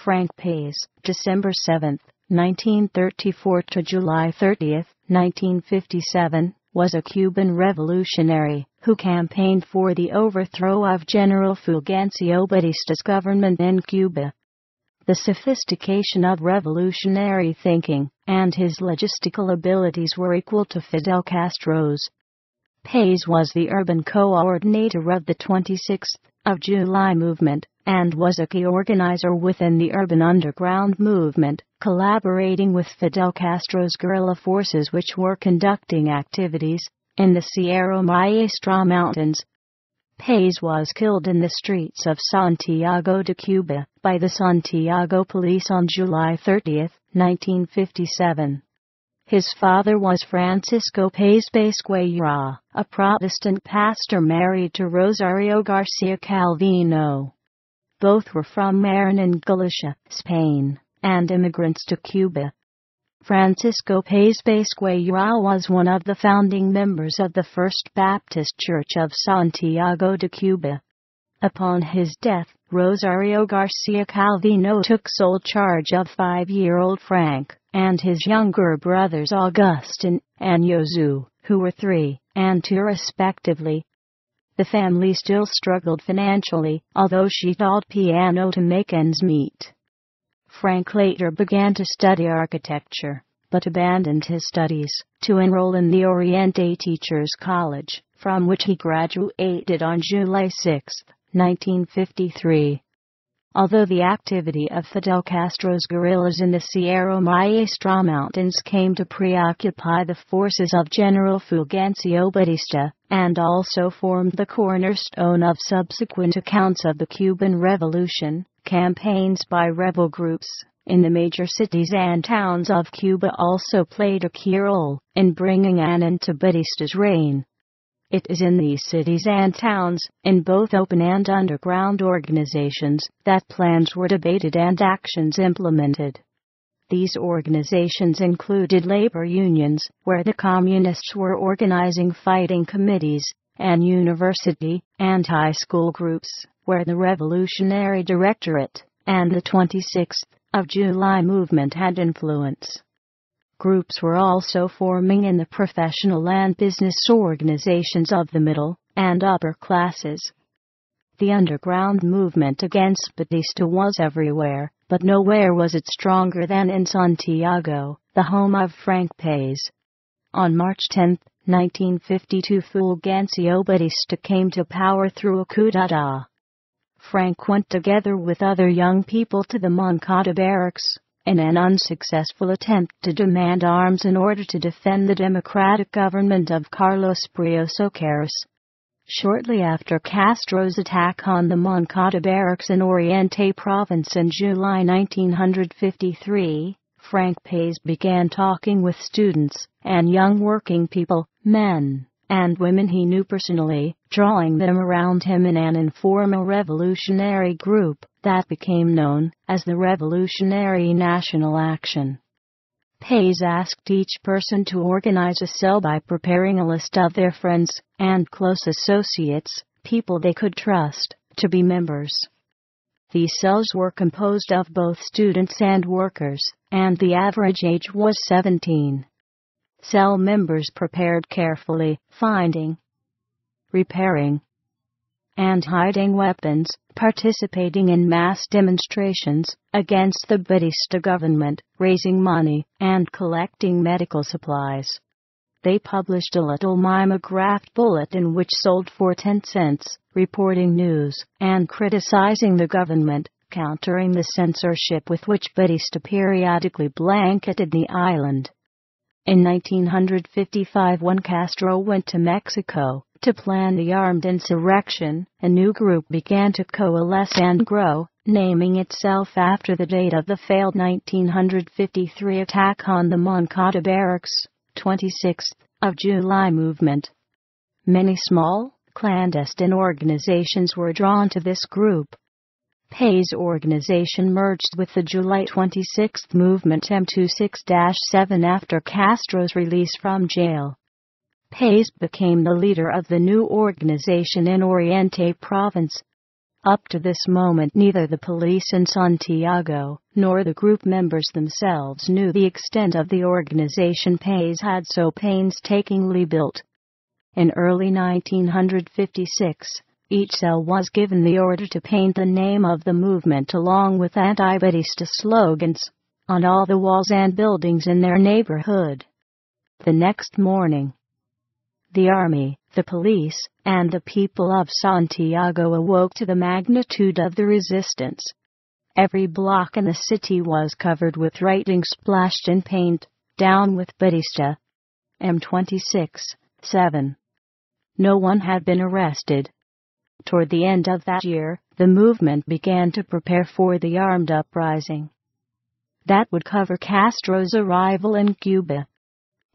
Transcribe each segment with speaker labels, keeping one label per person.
Speaker 1: Frank Pais, December 7, 1934 to July 30, 1957, was a Cuban revolutionary who campaigned for the overthrow of General Fulgencio Batista's government in Cuba. The sophistication of revolutionary thinking and his logistical abilities were equal to Fidel Castro's. Pais was the urban coordinator of the 26th of July movement and was a key organizer within the urban underground movement, collaborating with Fidel Castro's guerrilla forces which were conducting activities in the Sierra Maestra Mountains. Pais was killed in the streets of Santiago de Cuba by the Santiago police on July 30, 1957. His father was Francisco Pais Basqueira, a Protestant pastor married to Rosario Garcia Calvino. Both were from Marin in Galicia, Spain, and immigrants to Cuba. Francisco Pais Basqueira was one of the founding members of the First Baptist Church of Santiago de Cuba. Upon his death, Rosario Garcia Calvino took sole charge of 5-year-old Frank and his younger brothers Augustin and Josu, who were 3 and 2 respectively. The family still struggled financially, although she taught piano to make ends meet. Frank later began to study architecture, but abandoned his studies to enroll in the Oriente Teachers College, from which he graduated on July 6, 1953. Although the activity of Fidel Castro's guerrillas in the Sierra Maestra Mountains came to preoccupy the forces of General Fulgencio Batista, and also formed the cornerstone of subsequent accounts of the Cuban Revolution, campaigns by rebel groups in the major cities and towns of Cuba also played a key role in bringing an end to Batista's reign. It is in these cities and towns, in both open and underground organizations, that plans were debated and actions implemented. These organizations included labor unions, where the communists were organizing fighting committees, and university and high school groups, where the Revolutionary Directorate and the 26th of July movement had influence. Groups were also forming in the professional and business organizations of the middle and upper classes. The underground movement against Batista was everywhere, but nowhere was it stronger than in Santiago, the home of Frank Pais. On March 10, 1952, Fulgencio Batista came to power through a coup d'état. Frank went together with other young people to the Moncada barracks in an unsuccessful attempt to demand arms in order to defend the democratic government of Carlos Prío Soares. Shortly after Castro's attack on the Moncada barracks in Oriente province in July 1953, Frank Pais began talking with students and young working people, men and women he knew personally, drawing them around him in an informal revolutionary group that became known as the Revolutionary National Action. Pais asked each person to organize a cell by preparing a list of their friends and close associates, people they could trust, to be members. These cells were composed of both students and workers, and the average age was 17. Cell members prepared carefully, finding, repairing, and hiding weapons, participating in mass demonstrations against the Batista government, raising money, and collecting medical supplies. They published a little mimeographed bulletin which sold for 10 cents, reporting news and criticizing the government, countering the censorship with which Batista periodically blanketed the island. In 1955, when Castro went to Mexico to plan the armed insurrection, a new group began to coalesce and grow, naming itself after the date of the failed 1953 attack on the Moncada barracks, 26th of July movement. Many small, clandestine organizations were drawn to this group. Pais' organization merged with the July 26th movement M26-7 after Castro's release from jail. Pais became the leader of the new organization in Oriente province. Up to this moment, neither the police in Santiago nor the group members themselves knew the extent of the organization Pais had so painstakingly built. In early 1956, each cell was given the order to paint the name of the movement along with anti-Batista slogans on all the walls and buildings in their neighborhood. The next morning, the army, the police, and the people of Santiago awoke to the magnitude of the resistance. Every block in the city was covered with writing splashed in paint, "Down with Batista. M26, 7. No one had been arrested. Toward the end of that year, the movement began to prepare for the armed uprising that would cover Castro's arrival in Cuba.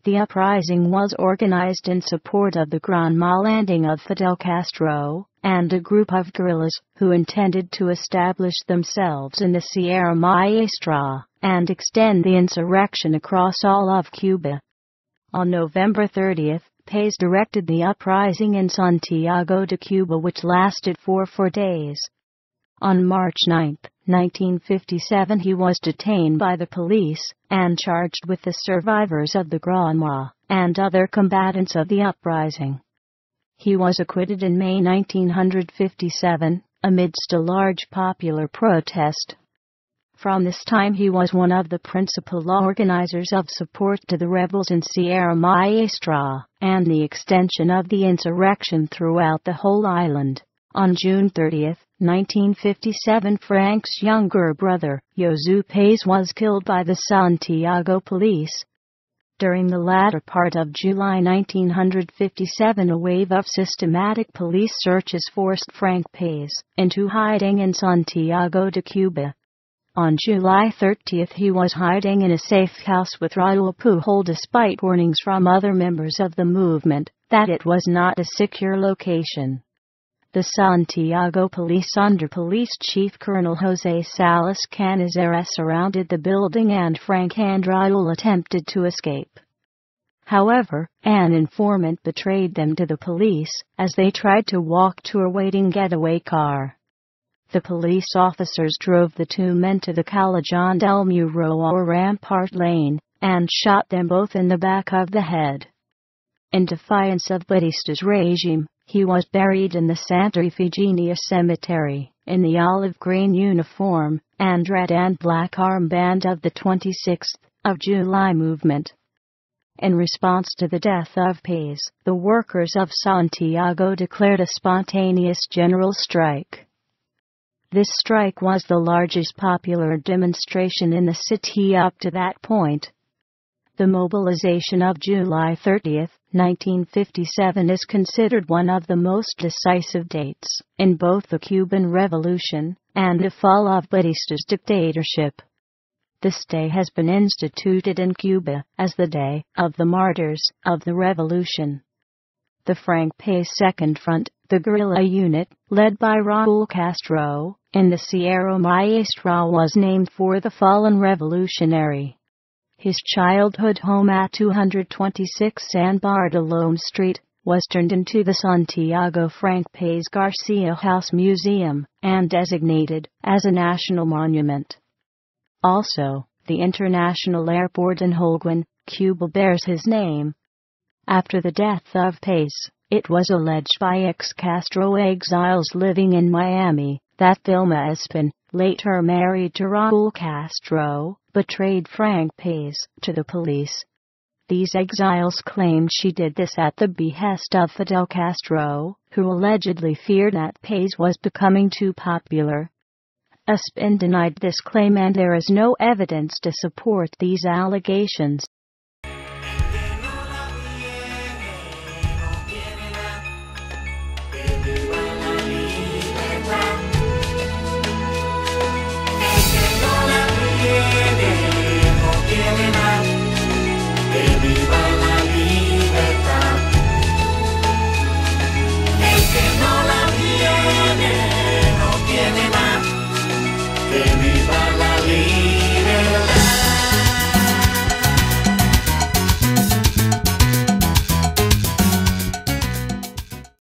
Speaker 1: The uprising was organized in support of the Granma landing of Fidel Castro and a group of guerrillas who intended to establish themselves in the Sierra Maestra and extend the insurrection across all of Cuba. On November 30th, Pais directed the uprising in Santiago de Cuba, which lasted for 4 days. On March 9, 1957, he was detained by the police and charged with the survivors of the Granma and other combatants of the uprising. He was acquitted in May 1957, amidst a large popular protest. From this time he was one of the principal organizers of support to the rebels in Sierra Maestra and the extension of the insurrection throughout the whole island. On June 30, 1957, Frank's younger brother, Josu Pais, was killed by the Santiago police. During the latter part of July 1957, a wave of systematic police searches forced Frank Pais into hiding in Santiago de Cuba. On July 30th, he was hiding in a safe house with Raul Pujol despite warnings from other members of the movement that it was not a secure location. The Santiago police under Police Chief Colonel José Salas Canizares surrounded the building and Frank and Raul attempted to escape. However, an informant betrayed them to the police as they tried to walk to a waiting getaway car. The police officers drove the 2 men to the Callejón del Muro or Rampart Lane and shot them both in the back of the head. In defiance of Batista's regime, he was buried in the Santa Ifigenia Cemetery in the olive green uniform and red and black armband of the 26th of July movement. In response to the death of Pais, the workers of Santiago declared a spontaneous general strike. This strike was the largest popular demonstration in the city up to that point. The mobilization of July 30, 1957 is considered one of the most decisive dates in both the Cuban Revolution and the fall of Batista's dictatorship. This day has been instituted in Cuba as the Day of the Martyrs of the Revolution. The Frank Pais Second Front, the guerrilla unit, led by Raul Castro, in the Sierra Maestra, was named for the fallen revolutionary. His childhood home at 226 San Bartolome Street was turned into the Santiago Frank Pais Garcia House Museum and designated as a national monument. Also, the international airport in Holguin, Cuba, bears his name. After the death of Pais, it was alleged by ex-Castro exiles living in Miami that Vilma Espin, later married to Raul Castro, betrayed Frank Pais to the police. These exiles claimed she did this at the behest of Fidel Castro, who allegedly feared that Pais was becoming too popular. Espin denied this claim and there is no evidence to support these allegations.